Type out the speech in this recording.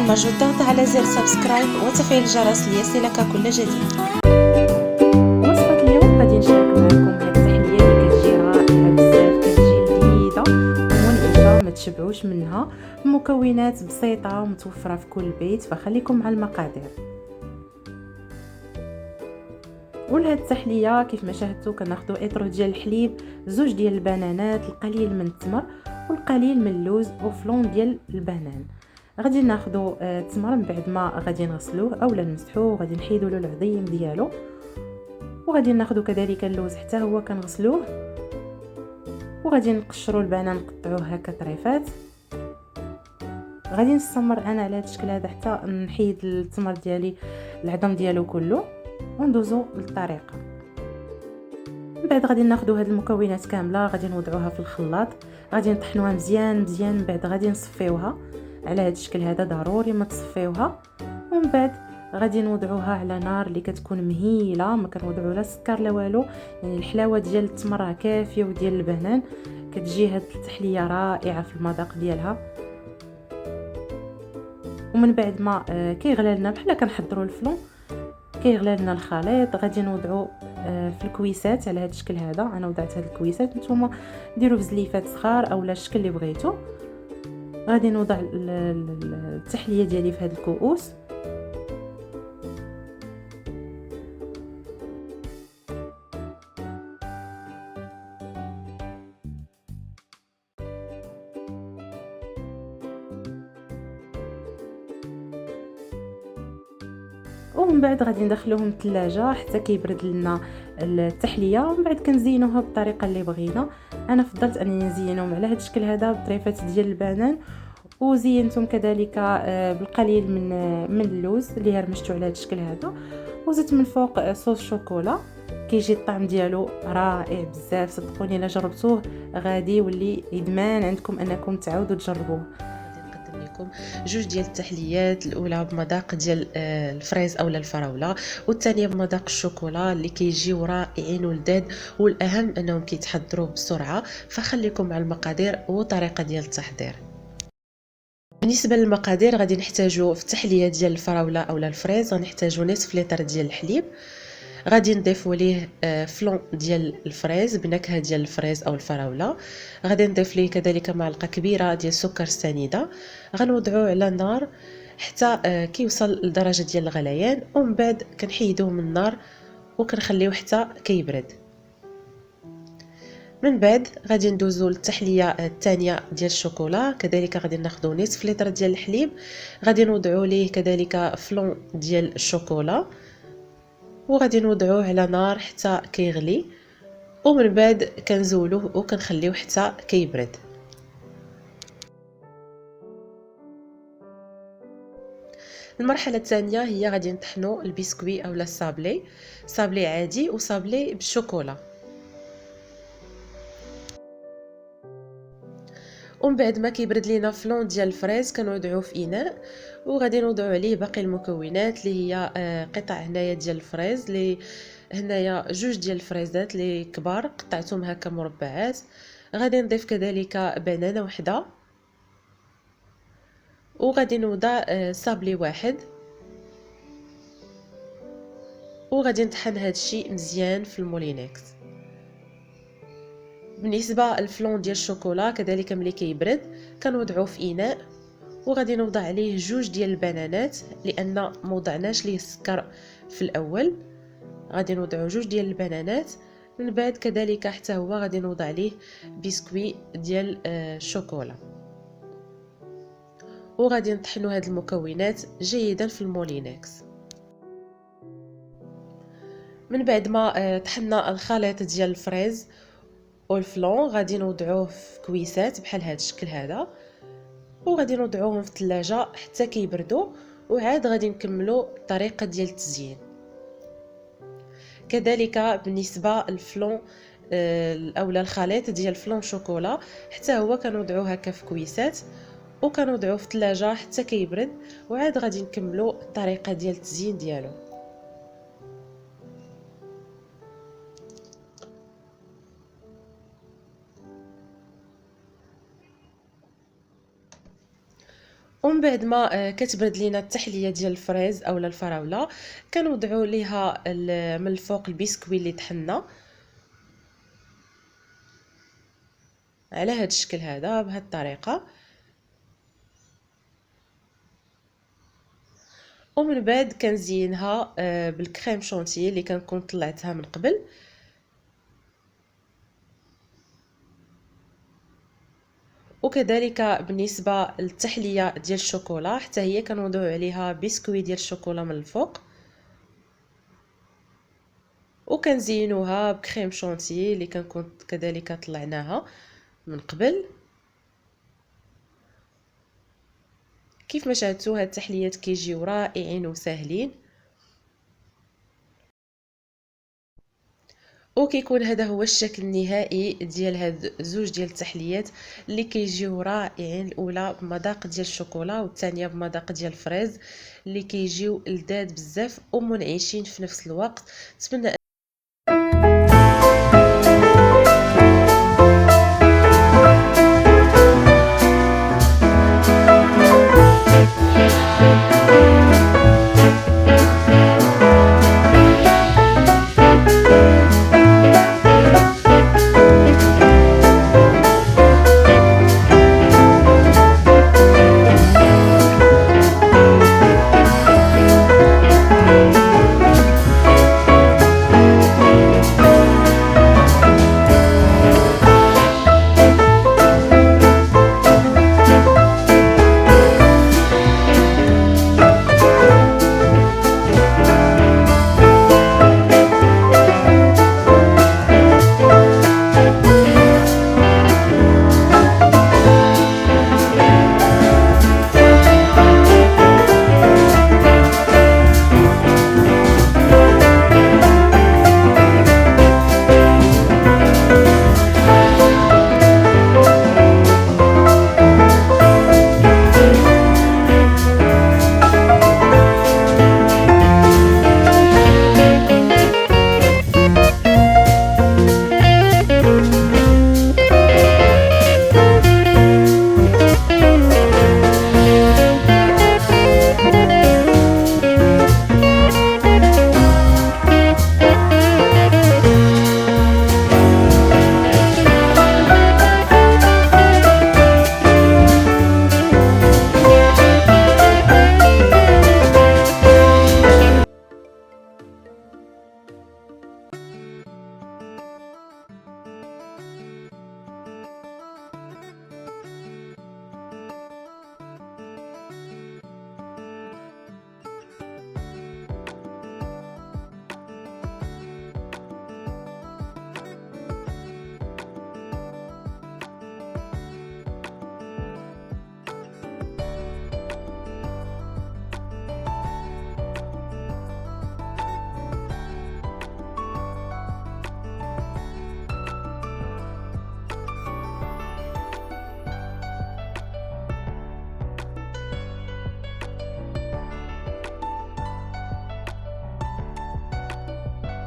ما جو الضغط على زر سبسكرايب وتفعيل الجرس ليصلك كل جديد. وصفة اليوم غادي نشارك معكم هاد التحلية اللي كتجي رائعة بزاف، كتجي لذيذة ومنعشة ما تشبعوش منها، بمكونات بسيطة ومتوفرة في كل بيت. فخليكم مع المقادير. ولهاد التحلية كيف ما شاهدتوا كناخذوا اطرو ديال الحليب، زوج ديال البنانات، القليل من التمر والقليل من اللوز وفلون ديال البنان. غادي ناخذوا التمر من بعد ما غادي نغسلوه اولا نمسحوه وغادي نحيدوا له العظيم ديالو، وغادي ناخذوا كذلك اللوز حتى هو كنغسلوه، وغادي نقشروا البنان نقطعوه هكا طريفات. غادي نستمر انا على هذا الشكل هذا حتى نحيد التمر ديالي العظم ديالو كله وندوزو للطريقه. من بعد غادي ناخذوا هاد المكونات كامله غادي نوضعوها في الخلاط، غادي نطحنوها مزيان مزيان. من بعد غادي نصفيوها على هذا الشكل هذا، ضروري ما تصفيوها. ومن بعد غادي نوضعوها على نار اللي كتكون مهيله، ما كنوضعوا لا سكر لا والو، يعني الحلاوه ديال التمر كافيه وديال البنان. كتجي هاد التحليه رائعه في المذاق ديالها. ومن بعد ما كيغلى لنا بحال كنحضروا الفلون، كيغلى لنا الخليط، غادي نوضعوا في الكويسات على هذا الشكل هذا. انا وضعت هاد الكويسات، نتوما ديروا في زليفات صغار اولا الشكل اللي بغيتو. غادي نوضع التحليه ديالي في هاد الكؤوس. ومن بعد غادي ندخلوهم الثلاجه حتى كيبرد لنا التحليه. ومن بعد كنزينوها بالطريقه اللي بغينا. انا فضلت انني نزينهم على هذا الشكل هذا بطريفات ديال البنان، وزينتهم كذلك بالقليل من اللوز اللي هرمشته على هذا الشكل هذا، وزدت من فوق صوص شوكولا. كيجي الطعم ديالو رائع بزاف، صدقوني الا جربتوه غادي يولي ادمان عندكم انكم تعاودوا تجربوه. لكم جوج ديال التحليات، الاولى بمذاق ديال الفريز اولا الفراوله، والثانيه بمذاق الشوكولا اللي كيجيو رائعين ولذاذ، والاهم انهم كيتحضروا بسرعه. فخليكم مع المقادير وطريقه ديال التحضير. بالنسبه للمقادير غادي نحتاجوا في التحليه ديال الفراوله اولا الفريز غنحتاجوا نصف لتر ديال الحليب، غادي نضيفوا ليه فلون ديال الفريز بنكهه ديال الفريز او الفراوله، غادي نضيف ليه كذلك معلقه كبيره ديال السكر السنيده، غنوضعوه على النار حتى كيوصل لدرجه ديال الغليان، ومن بعد كنحيدوه من النار وكنخليوه حتى كيبرد. من بعد غادي ندوزو للتحليه الثانيه ديال الشوكولا، كذلك غادي ناخذوا نصف لتر ديال الحليب، غادي نوضعوا ليه كذلك فلون ديال الشوكولا، وغادي نوضعوه على نار حتى كيغلي، ومن بعد كنزولوه وكنخليوه حتى كيبرد. المرحله الثانيه هي غادي نطحنوا البسكوي اولا الصابلي، صابلي عادي وصابلي بالشوكولا. ومن بعد ما كيبرد لينا فلون ديال الفريز كنوضعوه في اناء، وغادي نوضعوا عليه باقي المكونات اللي هي قطع هنايا ديال الفريز، اللي هنايا جوج ديال الفريزات اللي كبار قطعتهم هكا مربعات. غادي نضيف كذلك بنانه وحده، وغادي نوضع صابلي واحد، وغادي نطحن هذا الشيء مزيان في المولينكس. بالنسبه للفلون ديال الشوكولا كذلك ملي كيبرد كنوضعوه في اناء، وغادي نوضع عليه جوج ديال البنانات لان ما وضعناش ليه السكر في الاول. غادي نوضعوا جوج ديال البنانات، من بعد كذلك حتى هو غادي نوضع عليه بسكوي ديال الشوكولا، وغادي نطحنوا هاد المكونات جيدا في المولينكس. من بعد ما طحنا الخليط ديال الفريز والفلون غادي نوضعوه في كويسات بحال هذا الشكل هذا، وغادي نوضعوهم في الثلاجه حتى كيبردوا، وعاد غادي نكملوا الطريقه ديال التزيين. كذلك بالنسبه للفلون اولا الخليط ديال الفلون شوكولا حتى هو كنوضعوه هكا في كويسات وكنوضعوه في الثلاجه حتى كيبرد، وعاد غادي نكملوا الطريقه ديال التزيين ديالو. ومن ومن بعد ما كتبرد لينا التحليه ديال الفريز اولا الفراوله، كنوضعوا ليها من الفوق البسكوي اللي طحنا على هذا الشكل هذا بهذه الطريقه. ومن بعد كنزينها بالكريم شونتيي اللي كنكون طلعتها من قبل. وكذلك بالنسبه للتحليه ديال الشوكولا حتى هي كنوضعوا عليها بسكوي ديال الشوكولا من الفوق، وكنزينوها بكريم شونتيي اللي كنكون كذلك طلعناها من قبل. كيف ما شاهدتوا هاد التحليات كيجيو رائعين وسهلين، وكيكون هذا هو الشكل النهائي ديال هاد زوج ديال التحليات اللي كيجيو رائعين. الاولى بمذاق ديال الشوكولا والثانيه بمذاق ديال الفريز اللي كيجيو لذاذ بزاف ومنعشين في نفس الوقت. نتمنى